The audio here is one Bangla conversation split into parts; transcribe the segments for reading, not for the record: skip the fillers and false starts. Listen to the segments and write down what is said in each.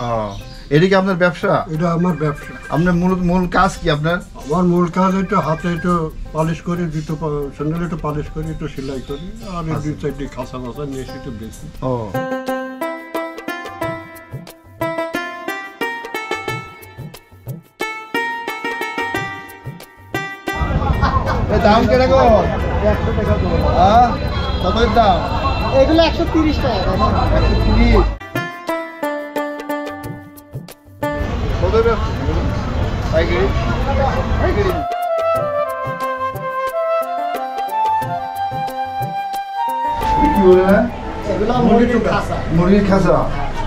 ও, এটা কি আপনার ব্যবসা? এটা আমার ব্যবসা। আপনার মূল কাজ কি আপনার? আমার মূল কাজ একটু হাতে একটু পালিশ করি, জুতো স্যান্ডেল একটু পালিশ করি, একটু সেলাই করি, আর দুই চারটি খাঁচা মাছা নিয়ে এসে একটু বেশি। ও, দাম কিরকম? 100 টাকা করে। কত দাম? এগুলো 130 টাকা। 130। কত ব্যবসা? পাইকারি? পাইকারি। কি বলে না? এগুলো মুরগির খাসা। মুরগির খাসা।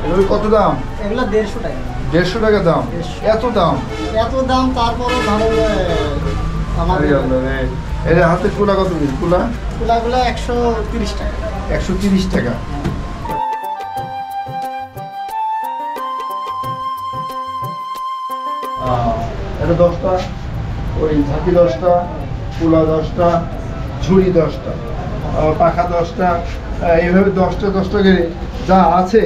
এগুলো কত দাম? এগুলো 150 টাকা। 150 টাকা দাম? এত দাম? এত দাম, তারপরে ধরো আমাদের এর হাতে কুলা কত দিন? কুলাগুলো 130 টাকা। 130 টাকা। এটা 10টা, ওই ঝাঁকি 10টা, কুলা 10টা, ঝুড়ি 10টা, পাখা 10টা, এইভাবে 10টা করে যা আছে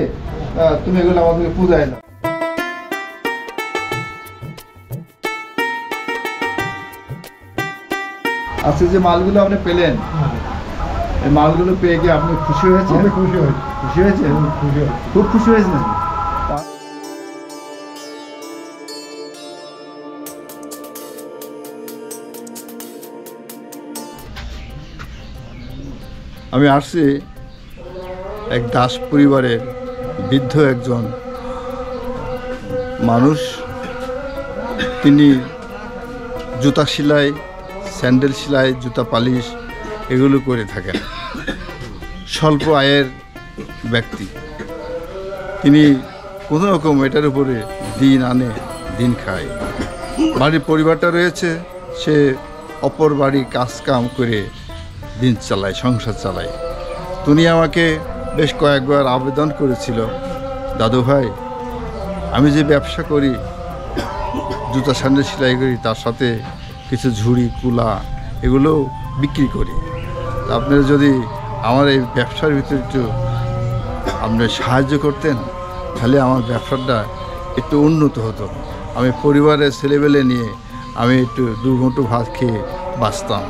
তুমি এগুলো আমাদেরকে পূজায় না। আচ্ছা, যে মালগুলো আপনি পেলেন, এই মালগুলো পেয়ে কি আপনি খুশি হয়েছেন? আমি খুশি হয়েছি। খুশি হয়েছে? খুশি হয়েছি। খুব খুশি হয়েছেন? আমি আসছি এক দাস পরিবারের বৃদ্ধ একজন মানুষ। তিনি জুতা সেলাই, স্যান্ডেল সেলাই, জুতা পালিশ এগুলো করে থাকেন। স্বল্প আয়ের ব্যক্তি তিনি, কোনো রকম এটার উপরে দিন আনে দিন খায়। বাড়ির পরিবারটা রয়েছে, সে অপর বাড়ি কাজ কাম করে দিন চালায়, সংসার চালায়। তিনি আমাকে বেশ কয়েকবার আবেদন করেছিল, দাদু ভাই আমি যে ব্যবসা করি, জুতা স্যান্ডেল সেলাই করি, তার সাথে কিছু ঝুড়ি কুলা এগুলো বিক্রি করি, তা আপনারা যদি আমার এই ব্যবসার ভিতরে একটু আপনি সাহায্য করতেন, তাহলে আমার ব্যবসাটা একটু উন্নত হতো। আমি পরিবারের ছেলেবেলে নিয়ে আমি একটু দুমুঠো ভাত খেয়ে বাঁচতাম।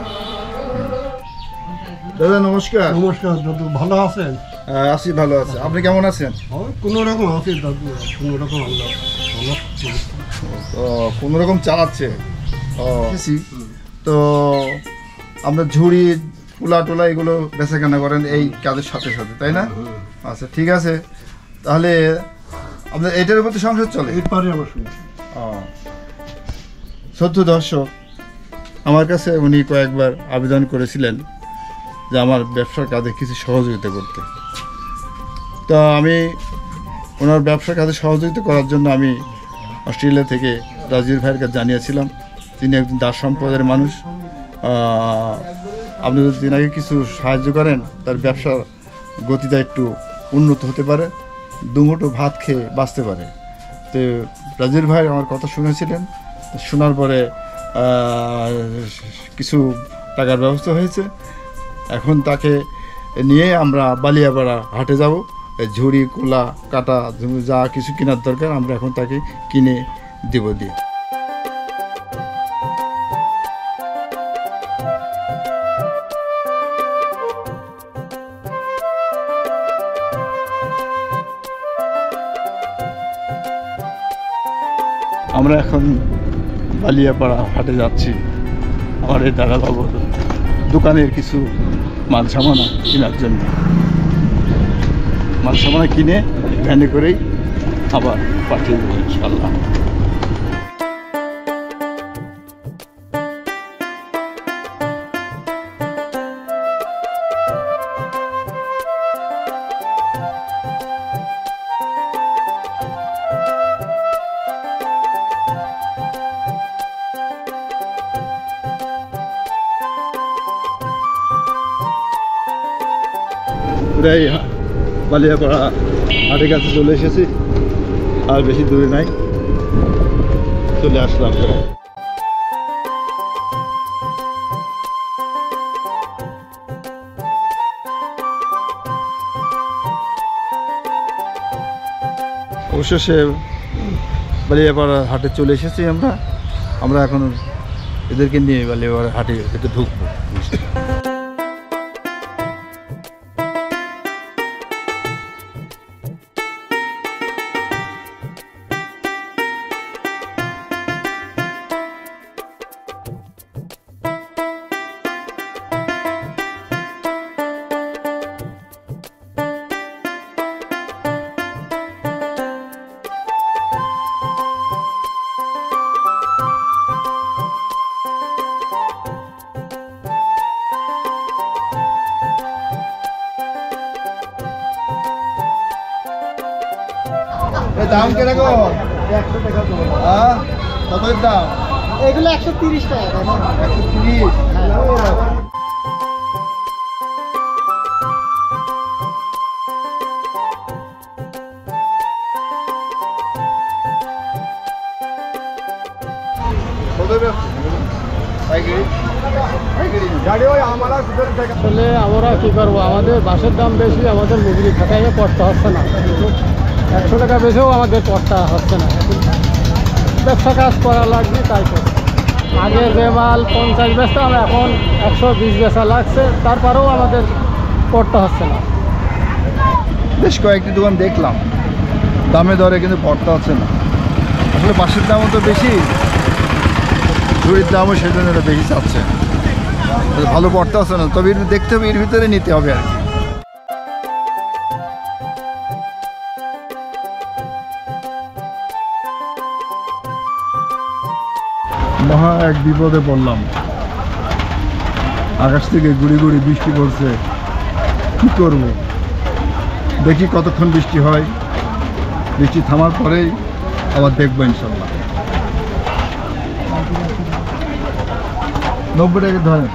দাদা নমস্কার। নমস্কার দাদু, ভালো আছেন? আছি, ভালো আছে। আপনি কেমন আছেন? কোনো রকম আছি দাদু, কোনো রকম আল্লাহ কোনো রকম চালাচ্ছে। তো আপনার ঝুড়ি কুলা টুলা এগুলো বেচা কেনা করেন এই কাজের সাথে সাথে, তাই না? আচ্ছা, ঠিক আছে। তাহলে আপনার এটার উপর তো সংসার চলে? এরপরে আমার শুনছি। সত্য দর্শক, আমার কাছে উনি কয়েকবার আবেদন করেছিলেন যে আমার ব্যবসার কাজে কিছু সহযোগিতা করতে। তো আমি ওনার ব্যবসার কাজে সহযোগিতা করার জন্য আমি অস্ট্রেলিয়া থেকে রাজির ভাইয়ের কাছে জানিয়েছিলাম। তিনি একজন দাস সম্প্রদায়ের মানুষ। আপনি যদি তিনাকে কিছু সাহায্য করেন, তার ব্যবসার গতিটা একটু উন্নত হতে পারে, দুমুঠো ভাত খেয়ে বাঁচতে পারে। তো রাজির ভাই আমার কথা শুনেছিলেন, শোনার পরে কিছু টাকার ব্যবস্থা হয়েছে। এখন তাকে নিয়ে আমরা বালিয়াপাড়া হাটে যাব। ঝুড়ি কুলা কাটা যা কিছু কেনার দরকার আমরা এখন তাকে কিনে দেব দিয়ে। আমরা এখন বালিয়াপাড়া হাটে যাচ্ছি আমার এই দাদাবাবুর দোকানের কিছু মাল সামানা কেনার জন্য। মাল সামানা কিনে ভ্যানে করেই আবার পাঠিয়ে দেবো ইনশাল্লাহ। প্রায় বালিয়াপাড়া হাটের কাছে চলে এসেছি, আর বেশি দূরে নাই, চলে আসলাম। অবশেষে বালিয়াপাড়া হাটে চলে এসেছি আমরা এখন এদেরকে নিয়ে বালিয়াপাড়া হাটে এতে ঢুকবো। দাম কিরকম? 100 টাকা করে। কত দাম? এগুলো 130 টাকা। 130। আসলে আমরা কি করবো, আমাদের বাসের দাম বেশি, আমাদের মজুরি খাটাইয়ে পড়তে হচ্ছে না, কিন্তু 100 টাকা বেশিও আমাদের পড়তে হচ্ছে না। এখন ব্যবসা কাজ করা লাগবে, তাই তো আগে যে মাল 50 বেচতাম এখন 120 বেচা লাগছে, তারপরেও আমাদের পড়তে হচ্ছে না। বেশ কয়েকটি দোকান দেখলাম, দামে দরে কিন্তু পড়তে হচ্ছে না। আসলে বাঁশের দামও তো বেশি, ঝুড়ির দামও সেজন্য বেশি চাচ্ছে, ভালো পড়তে হচ্ছে না। তবে দেখতে হবে, এর ভিতরে নিতে হবে আর কি। মহা এক বিপদে পড়লাম, আকাশ থেকে গুড়ি গুড়ি বৃষ্টি পড়ছে, কি করব? দেখি কতক্ষণ বৃষ্টি হয়, বৃষ্টি থামার পরেই আবার দেখবো ইনশাল্লাহ। 90 টাকা ধরেন,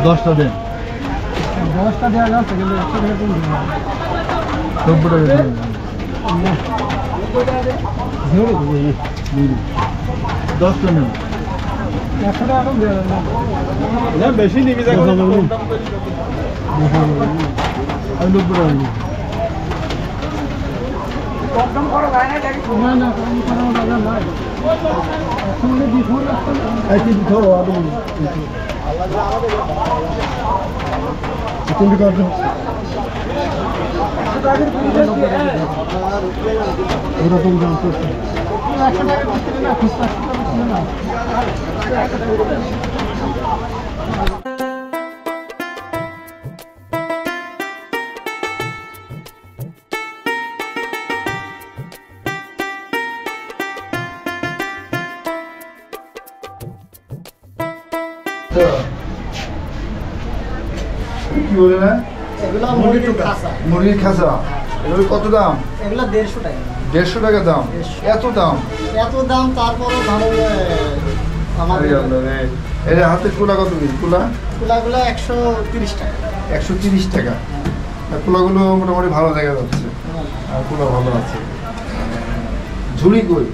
10টা দেন। 10টা দেওয়া যাচ্ছে, কিন্তু 100 টাকা কম দিন। 90 টাকা দেন। 10টা নেন। 100 টাকা কম দেওয়া যাবে না। বেশি নিবি আমি 90 টাকা নিই। না না, কম করা যাবে না। একসঙ্গে ডিসকাউন্ট আসছে না। কিন্তু ধরো আদৌ কিন্তু করছো ওরকম দাম করছে। 100 টাকা করতে না, খুচরা না। কি বলে না? এগুলো মুরগির খাসা। মুরগির খাসা, এগুলো কত দাম? এগুলো 150 টাকা। 150 টাকা দাম? 150 এত দাম? এত দাম, তারপরে ধরেন আমাদের এর হাতের কুলা কত কি? কুলা কুলাগুলো 130 টাকা। 130 টাকা। কুলাগুলো মোটামুটি ভালো দেখা যাচ্ছে, আর কুলা ভালো আছে। ঝুড়ি কই?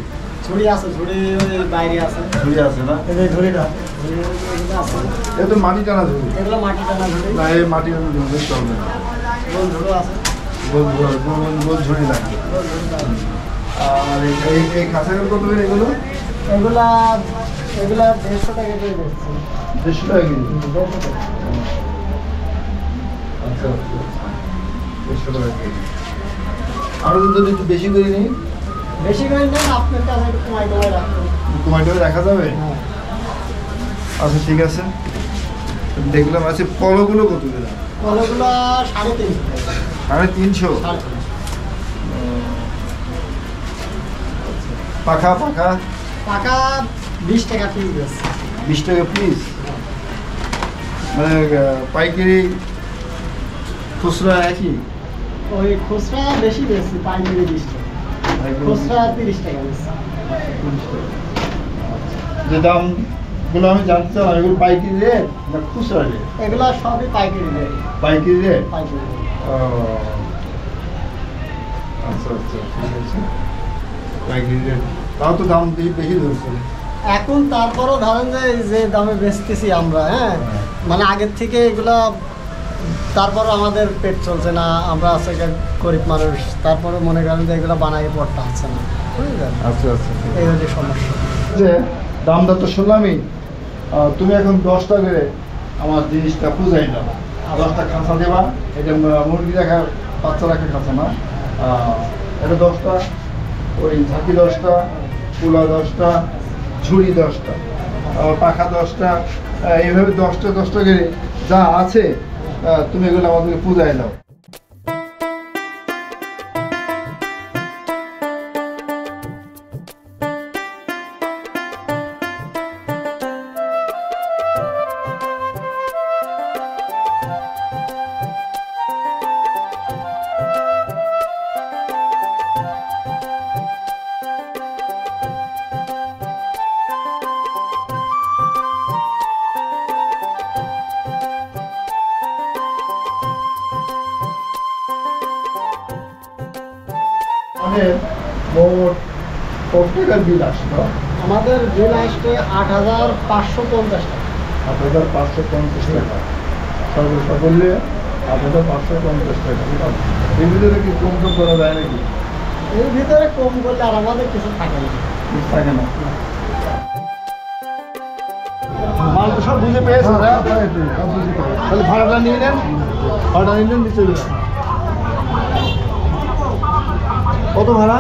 ঝুড়ি আছে, ঝুড়ি ওই বাইরে আছে। ঝুড়ি আছে না? এই যে ঝুড়িটা, ঝুড়ি আছে। এ তো মাটি টানা ঝুড়ি। এগুলো মাটি টানা ঝুড়ি। না, এই মাটি টানা ঝুড়ি চলবে না, গোল ঝুড়ো আছে। গোল ঝুড়ি লাগে। গোল ঝুড়িটা আছে। আর এই খাঁচাগুলো কত করে এগুলো? এগুলা 150 টাকা করে বেচছে। 150 টাকা কেজি? 150 টাকা। আচ্ছা আচ্ছা, 150 টাকা কেজি। আরো যদি একটু বেশি করে নিই? বেশি করে নেন, আপনার কাছে একটু কমাই কমাই রাখবেন। টমেটো রাখা যাবে? হ্যাঁ। আচ্ছা ঠিক আছে, দেখলাম। আছে পলোগুলো কত করে? কলগুলো 350 টাকা। 350? 350। পাখা পাখা টাকা 20 টাকা পিস বেচছে। 20 টাকা পিস? মানে পাইকারি খুচরা একই? ওই খুচরা বেশি বেশি, পাইকারি 20 টাকা, খুচরা 30 টাকা বেশি। যে দামগুলো আমি জানতে চাই, এগুলো পাইকারি রেট না খুচরা রেট? এগুলো সবই পাইকারি রেট। পাইকারি রেট? পাইকারি রেট। আচ্ছা আচ্ছা, ঠিক আছে, পাইকারি রেট। তাও তো দাম বেশি ধরছে এখন। তারপরও ধরেন যে যে দামে বেচতেছি আমরা, হ্যাঁ, মানে আগের থেকে এগুলা তারপরও আমাদের পেট চলছে না, আমরা আছে গরিব মানুষ, তারপরে মনে করেন যে এগুলো বানাই পড়তে হচ্ছে না, বুঝলেন? আচ্ছা আচ্ছা এই হচ্ছে সমস্যা। যে দামটা তো শুনলামই, তুমি এখন 10টা করে আমার জিনিসটা বুঝাই দাও। 10টা খাঁচা দেবা, এটা মুরগি রাখার বাচ্চা রাখার খাঁচা না, এটা 10টা, ওই ঝাঁকি 10টা, পোলা 10টা, ঝুড়ি 10টা, পাখা 10টা, এইভাবে 10টা করে যা আছে তুমি এগুলো আমাদেরকে বুঝাই দাও। মোট কত টাকার বিল আসলো? আমাদের বিল আসবে 8,550 টাকা। 8,550 টাকা সর্বসা করলে 8,550 টাকা। এর ভিতরে কি কম কম করা যায় নাকি? এর ভিতরে কম করলে আর আমাদের কিছু থাকে না। কিছু থাকে না। মাল তো সব বুঝে পেয়েছে, তাহলে ভাড়াটা নিয়ে নেন, ভাড়াটা নিলেন নিচে দিলেন। কত ভাড়া?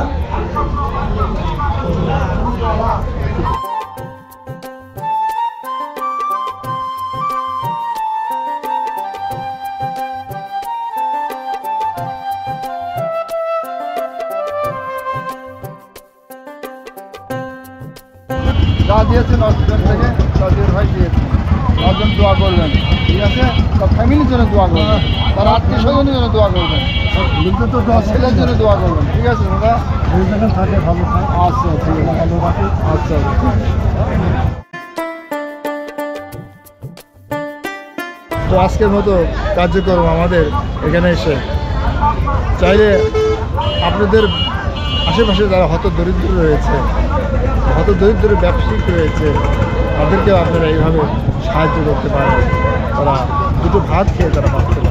যা দিয়েছেন হসপিটাল থেকে তাদের ভাই দিয়েছেন, তার জন্য দোয়া করবেন, ঠিক আছে? তার ফ্যামিলির জন্য দোয়া করবেন, তার আত্মীয় স্বজনের জন্য দোয়া করবেন, তার ছেলের জন্য দোয়া করবেন, ঠিক আছে দাদা? থাকে ভালো থাকে। আচ্ছা ঠিক আছে, আচ্ছা। তো আজকের মতো কার্যক্রম আমাদের এখানে এসে চাইলে আপনাদের আশেপাশে যারা হতদরিদ্র রয়েছে, হতদরিদ্র ব্যবসায়িক রয়েছে, তাদেরকেও আপনারা এইভাবে সাহায্য করতে পারেন। তারা দুটো ভাত খেয়ে তারা বাঁচতে পারে।